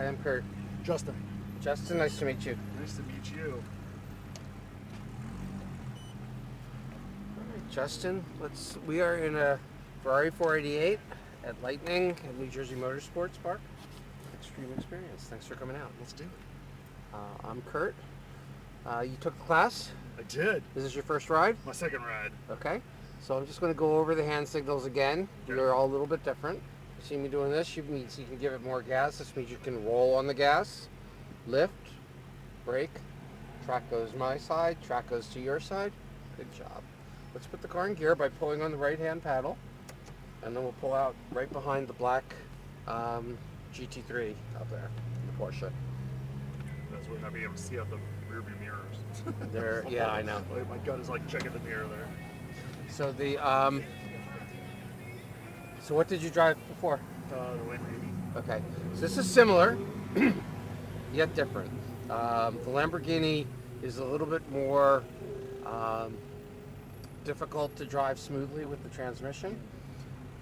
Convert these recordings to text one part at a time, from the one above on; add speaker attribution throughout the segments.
Speaker 1: Hi, I'm Kurt.
Speaker 2: Justin.
Speaker 1: Justin, nice to meet you.
Speaker 2: Nice to meet you.
Speaker 1: All right, Justin, we are in a Ferrari 488 at Lightning at New Jersey Motorsports Park. Xtreme Experience. Thanks for coming out.
Speaker 2: Let's do it.
Speaker 1: I'm Kurt. You took the class?
Speaker 2: I did.
Speaker 1: This is your first ride?
Speaker 2: My second ride.
Speaker 1: Okay. So I'm just going to go over the hand signals again.
Speaker 2: Okay.
Speaker 1: They're all a little bit different. You see me doing this, you means you can give it more gas. This means you can roll on the gas, lift, brake. Track goes my side, track goes to your side. Good job. Let's put the car in gear by pulling on the right-hand paddle, and then we'll pull out right behind the black GT3 up there, the Porsche.
Speaker 2: That's what I'll be able to see out the rearview mirrors.
Speaker 1: There, yeah, I know.
Speaker 2: My gut is like checking the mirror there.
Speaker 1: So the so what did you drive before?
Speaker 2: The Lamborghini.
Speaker 1: Okay, so this is similar, yet different. The Lamborghini is a little bit more difficult to drive smoothly with the transmission.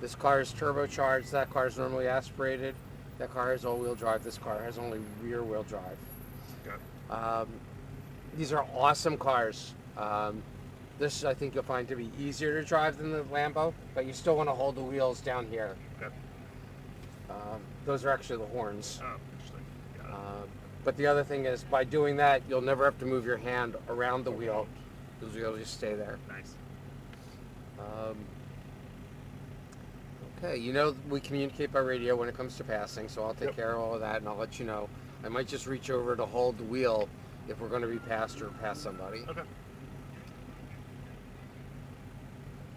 Speaker 1: This car is turbocharged, that car is normally aspirated, that car has all-wheel drive, this car has only rear-wheel drive.
Speaker 2: Okay.
Speaker 1: These are awesome cars. This I think you'll find to be easier to drive than the Lambo, but you still want to hold the wheels down here.
Speaker 2: Okay.
Speaker 1: Those are actually the horns.
Speaker 2: Oh, interesting. Got it.
Speaker 1: But the other thing is, by doing that, you'll never have to move your hand around the wheel. Those wheels just stay there.
Speaker 2: Nice.
Speaker 1: Okay, you know we communicate by radio when it comes to passing, so I'll take care of all of that and I'll let you know. I might just reach over to hold the wheel if we're going to be passed or pass somebody.
Speaker 2: Okay.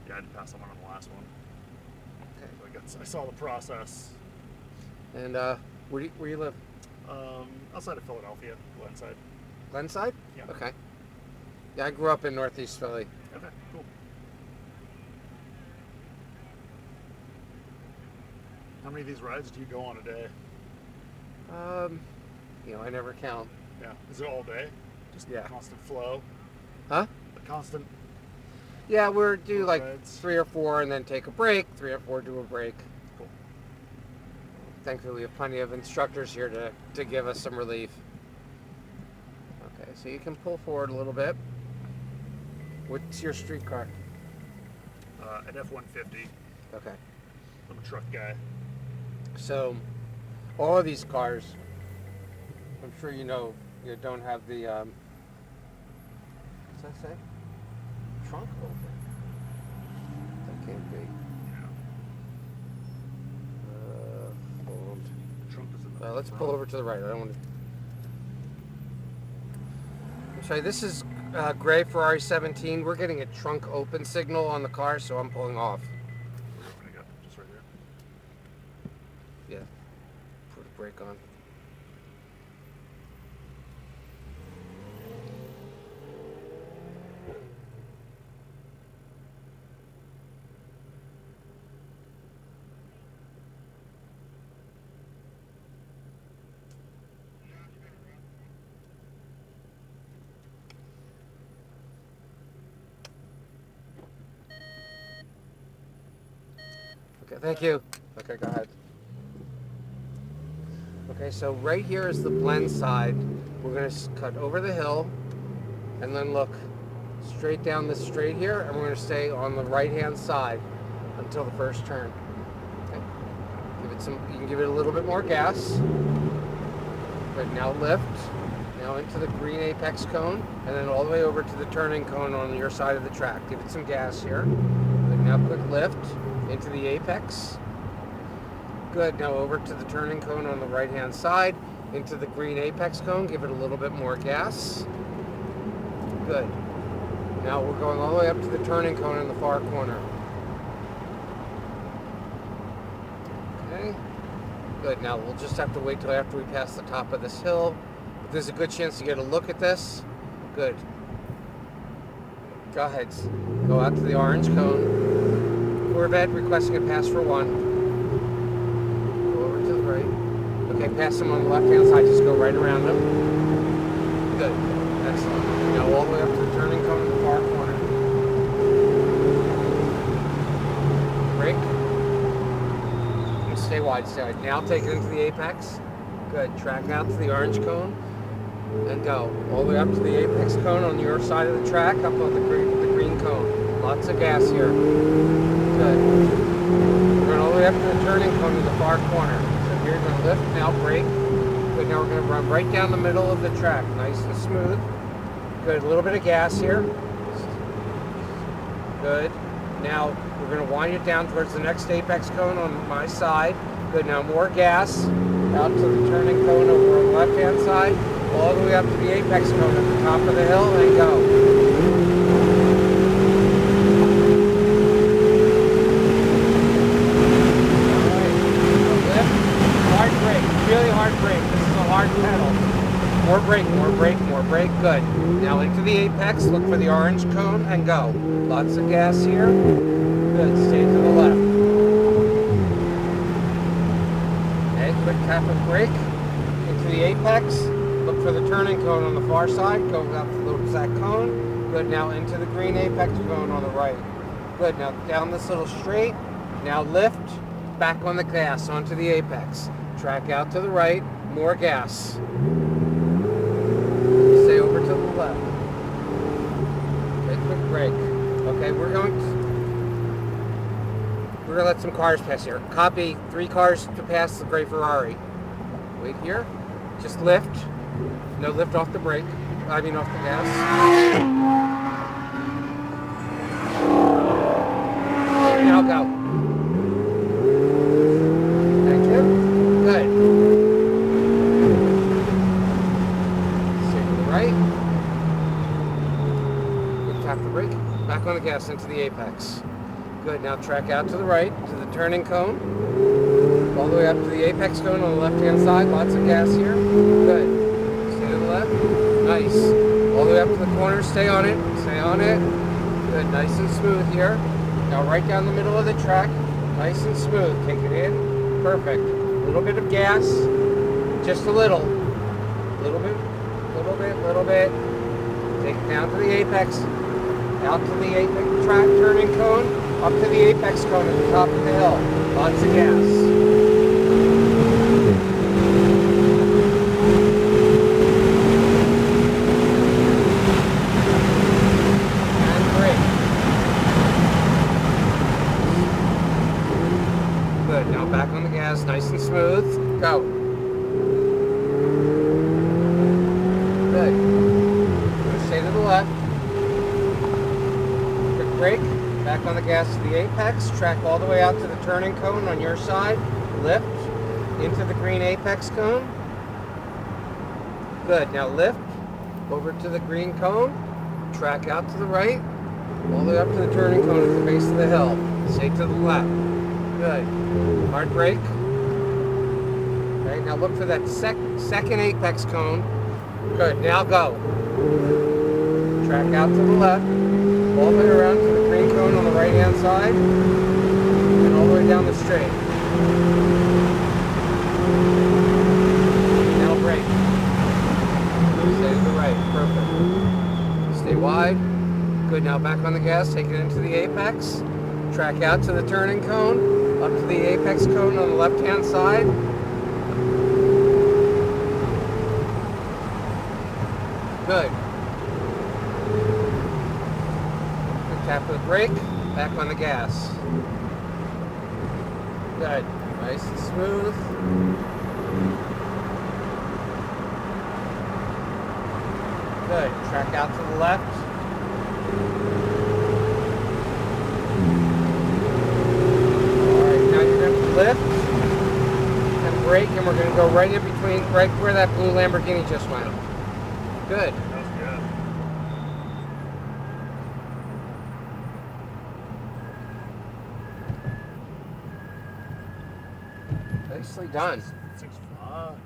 Speaker 2: Yeah, I did pass someone on the last one.
Speaker 1: Okay.
Speaker 2: So I saw the process.
Speaker 1: And where you live?
Speaker 2: Outside of Philadelphia, Glenside.
Speaker 1: Glenside?
Speaker 2: Yeah.
Speaker 1: Okay. Yeah, I grew up in Northeast Philly.
Speaker 2: Okay, cool. How many of these rides do you go on a day?
Speaker 1: You know, I never count.
Speaker 2: Yeah. Is it all day? Just
Speaker 1: Yeah.
Speaker 2: constant flow?
Speaker 1: Huh?
Speaker 2: A constant.
Speaker 1: Yeah, we're do like
Speaker 2: rides.
Speaker 1: 3 or 4 and then take a break, 3 or 4 do a break.
Speaker 2: Cool.
Speaker 1: Thankfully, we have plenty of instructors here to give us some relief. Okay, so you can pull forward a little bit. What's your street car?
Speaker 2: An F-150.
Speaker 1: Okay.
Speaker 2: I'm a truck guy.
Speaker 1: So, all of these cars, I'm sure you know, you don't have the, what's that say? Trunk open. That can't be.
Speaker 2: Yeah.
Speaker 1: Hold.
Speaker 2: Trunk is in the
Speaker 1: Let's pull over to the right. I don't want to. I'm sorry, this is gray Ferrari 17. We're getting a trunk open signal on the car, so I'm pulling off.
Speaker 2: We're opening up, just right here.
Speaker 1: Yeah. Put a brake on. Okay, thank you. Okay, go ahead. Okay, so right here is the blend side. We're going to cut over the hill and then look straight down this straight here, and we're going to stay on the right-hand side until the first turn. Okay. You can give it a little bit more gas. Good, now lift. Now into the green apex cone, and then all the way over to the turning cone on your side of the track. Give it some gas here. Good, now quick lift into the apex. Good, now over to the turning cone on the right hand side, into the green apex cone, give it a little bit more gas. Good. Now we're going all the way up to the turning cone in the far corner. Okay. Good, now we'll just have to wait till after we pass the top of this hill. There's a good chance to get a look at this. Good. Go ahead. Go out to the orange cone. Corvette requesting a pass for 1. Go over to the right. Okay, pass them on the left-hand side. Just go right around them. Good. Excellent. Now all the way up to the turning cone in the far corner. Brake. And stay wide, stay wide. Now take it into the apex. Good. Track out to the orange cone and go. All the way up to the apex cone on your side of the track, up on the green cone. Lots of gas here. Good. We're going all the way up to the turning cone in the far corner. So here you're going to lift, now brake. Good. Now we're going to run right down the middle of the track. Nice and smooth. Good. A little bit of gas here. Good. Now we're going to wind it down towards the next apex cone on my side. Good. Now more gas. Out to the turning cone over on the left-hand side. All the way up to the apex cone at the top of the hill and go. Alright. Lift. Hard brake. Really hard brake. This is a hard pedal. More brake, more brake, more brake. Good. Now into the apex. Look for the orange cone and go. Lots of gas here. Good. Stay to the left. Okay, quick tap and brake. Into the apex. Look for the turning cone on the far side. Go up towards that cone. Good. Now into the green apex cone on the right. Good. Now down this little straight. Now lift. Back on the gas onto the apex. Track out to the right. More gas. Stay over to the left. Okay, quick brake. Okay, we're going to let some cars pass here. Copy 3 cars to pass the gray Ferrari. Wait here. Just lift. No lift off the brake. I mean off the gas. Now go. Thank you. Good. Stay to the right. Good. Tap the brake. Back on the gas into the apex. Good. Now track out to the right to the turning cone. All the way up to the apex cone on the left-hand side. Lots of gas here. Good. Stay to the left. Nice. All the way up to the corner. Stay on it. Stay on it. Good. Nice and smooth here. Now right down the middle of the track. Nice and smooth. Take it in. Perfect. A little bit of gas. Just a little. Little bit. Little bit. Little bit. Take it down to the apex. Out to the apex track turning cone. Up to the apex cone at the top of the hill. Lots of gas. And brake. Good. Now back on the gas, nice and smooth. Go. Good. Stay to the left. Quick brake. Back on the gas to the apex, track all the way out to the turning cone on your side, lift into the green apex cone. Good, now lift over to the green cone, track out to the right, all the way up to the turning cone at the base of the hill. Stay to the left. Good. Hard brake. Okay, now look for that second apex cone. Good, now go. Track out to the left, all the way around to the green cone on the right hand side, and all the way down the straight. Now brake. Stay to the right, perfect. Stay wide. Good, now back on the gas, take it into the apex. Track out to the turning cone, up to the apex cone on the left hand side. Good. Tap the brake, back on the gas. Good. Nice and smooth. Good. Track out to the left. Alright, now you're going to lift and brake, and we're going to go right in between, right where that blue Lamborghini just went. Good. Nicely done.
Speaker 2: 6'5".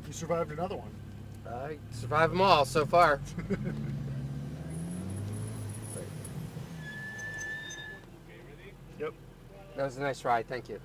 Speaker 2: You survived another one.
Speaker 1: I survived them all so far.
Speaker 2: Yep.
Speaker 1: That was a nice ride. Thank you.